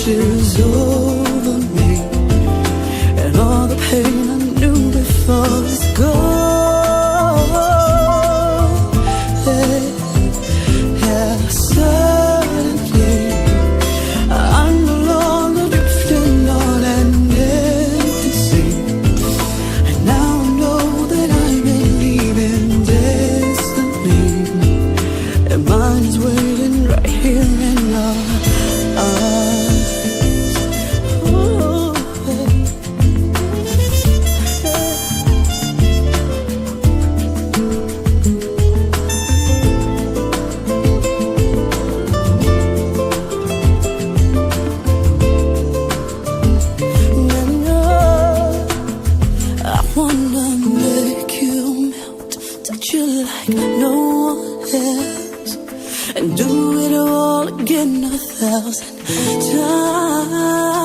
washes over me, and all the pain I knew before is gone. Yeah, suddenly I'm no longer drifting on an empty sea, and now I know that I believe in destiny, and mine is waiting right here in our eyes. Ooh, I wanna make you melt, touch you like no one else, and do it all again 1,000 times.